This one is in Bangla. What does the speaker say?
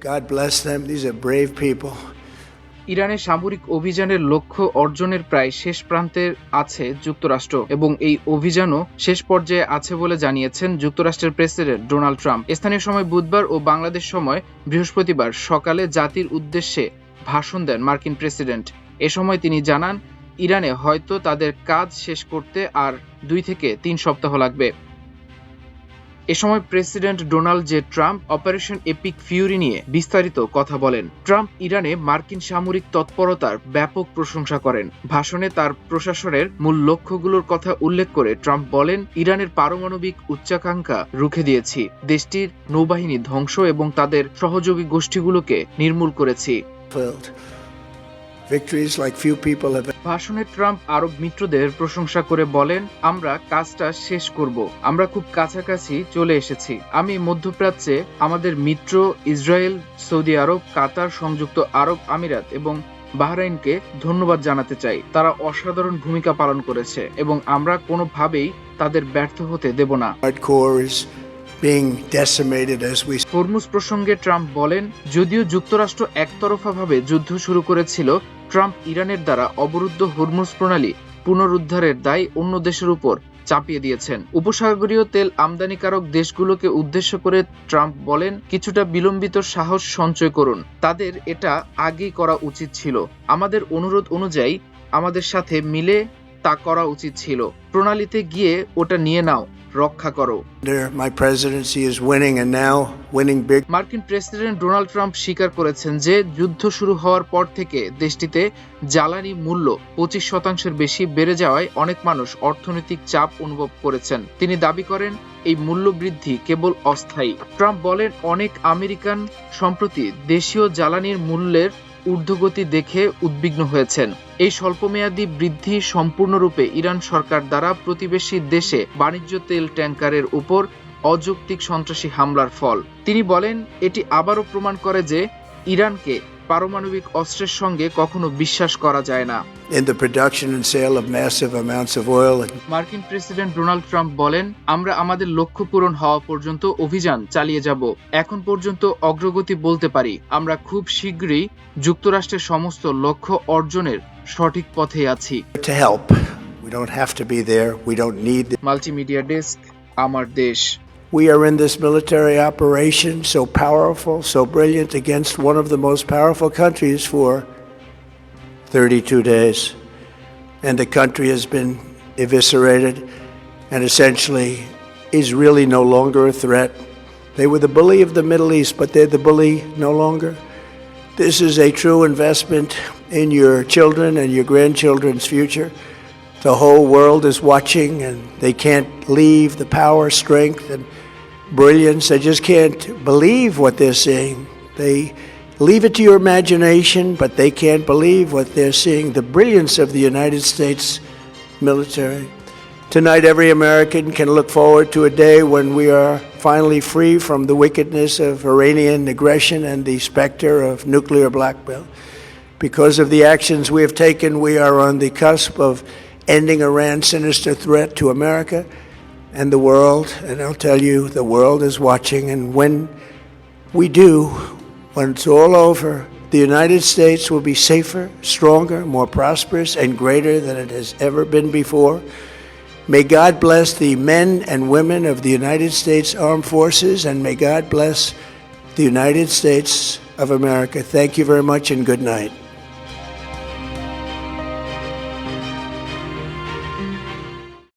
God bless them. These are brave people. ইরানের সামরিক অভিযানের লক্ষ্য অর্জনের প্রায় শেষ প্রান্তে আছে যুক্তরাষ্ট্র এবং এই অভিযানও শেষ পর্যায়ে আছে বলে জানিয়েছেন যুক্তরাষ্ট্রের প্রেসিডেন্ট ডোনাল্ড ট্রাম্প। স্থানীয় সময় বুধবার ও বাংলাদেশ সময় বৃহস্পতিবার সকালে জাতির উদ্দেশ্যে ভাষণ দেন মার্কিন প্রেসিডেন্ট। এ সময় তিনি জানান, ইরানে হয়তো তাদের কাজ শেষ করতে আর 2 থেকে 3 সপ্তাহ লাগবে। এ সময় president Donald J Trump operation epic Fury নিয়ে বিস্তারিত কথা বলেন। ট্রাম্প ইরানে মার্কিন সামরিক তৎপরতার ব্যাপক প্রশংসা করেন। ভাষণে তার প্রশাসনের মূল লক্ষ্যগুলোর কথা উল্লেখ করে ট্রাম্প বলেন, ইরানের পারমাণবিক উচ্চাকাঙ্ক্ষা রুখে দিয়েছি, দেশটির নৌবাহিনী ধ্বংস এবং তাদের সহযোগী গোষ্ঠীগুলোকে নির্মূল করেছি। ভাষণে ট্রাম্প আরব মিত্রদের প্রশংসা করে বলেন, আমরা কাজটা শেষ করব, আমরা খুব কাছাকাছি চলে এসেছি। আমি মধ্যপ্রাচ্যে আমাদের মিত্র ইসরায়েল, সৌদি আরব, কাতার, সংযুক্ত আরব আমিরাত এবং বাহরাইনকে ধন্যবাদ জানাতে চাই। তারা অসাধারণ ভূমিকা পালন করেছে এবং আমরা কোনোভাবেই তাদের ব্যর্থ হতে দেব না। হরমুজ প্রসঙ্গে ট্রাম্প বলেন, যদিও যুক্তরাষ্ট্র একতরফাভাবে যুদ্ধ শুরু করেছিল, ট্রাম্প ইরানের দ্বারা অবরুদ্ধ হরমুজ প্রণালী পুনরুদ্ধারের দায় অন্য দেশের উপর চাপিয়ে দিয়েছেন। উপসাগরীয় তেল আমদানিকারক দেশগুলোকে উদ্দেশ্য করে ট্রাম্প বলেন, কিছুটা বিলম্বিত সাহস সঞ্চয় করুন, তাদের এটা আগেই করা উচিত ছিল। আমাদের অনুরোধ অনুযায়ী আমাদের সাথে মিলে তা করা উচিত ছিল। প্রণালীতে গিয়ে ওটা নিয়ে নাও, রক্ষা করো। মার্কিন প্রেসিডেন্ট ডোনাল্ড ট্রাম্প স্বীকার করেছেন যে যুদ্ধ শুরু হওয়ার পর থেকে দেশটিতে জ্বালানি মূল্য 25% বেশি বেড়ে যাওয়ায় অনেক মানুষ অর্থনৈতিক চাপ অনুভব করেছেন। তিনি দাবি করেন, এই মূল্য বৃদ্ধি কেবল অস্থায়ী। ট্রাম্প বলেন, অনেক আমেরিকান সম্প্রতি দেশীয় জ্বালানির মূল্যের ঊর্ধ্বগতি দেখে উদ্বিগ্ন হয়েছেন। এই স্বল্পমেয়াদী বৃদ্ধি সম্পূর্ণরূপে ইরান সরকার দ্বারা প্রতিবেশী দেশে বাণিজ্য তেল ট্যাঙ্কারের উপর অযৌক্তিক সন্ত্রাসী হামলার ফল। তিনি বলেন, এটি আবারও প্রমাণ করে যে ইরানকে পারমাণবিক অস্ত্রের সঙ্গে কখনো বিশ্বাস করা যায় না। মার্কিন প্রেসিডেন্ট ডোনাল্ড ট্রাম্প বলেন, আমরা আমাদের লক্ষ্য পূরণ হওয়া পর্যন্ত অভিযান চালিয়ে যাব। এখন পর্যন্ত অগ্রগতি বলতে পারি, আমরা খুব শীঘ্রই যুক্তরাষ্ট্রের সমস্ত লক্ষ্য অর্জনের সঠিক পথে আছি। মাল্টিমিডিয়া ডেস্ক, আমার দেশ। We are in this military operation so powerful, so brilliant against one of the most powerful countries for 32 days. And the country has been eviscerated and essentially is really no longer a threat. They were the bully of the Middle East, but they're the bully no longer. This is a true investment in your children and your grandchildren's future. The whole world is watching and they can't leave the power, strength, and brilliance. They just can't believe what they're seeing. They leave it to your imagination, but they can't believe what they're seeing, the brilliance of the United States military. Tonight, every American can look forward to a day when we are finally free from the wickedness of Iranian aggression and the specter of nuclear blackmail. Because of the actions we have taken, we are on the cusp of ending Iran's sinister threat to America and the world. And I'll tell you, the world is watching. And when we do, when it's all over, the United States will be safer, stronger, more prosperous, and greater than it has ever been before. May God bless the men and women of the United States Armed Forces, and may God bless the United States of America. Thank you very much and good night.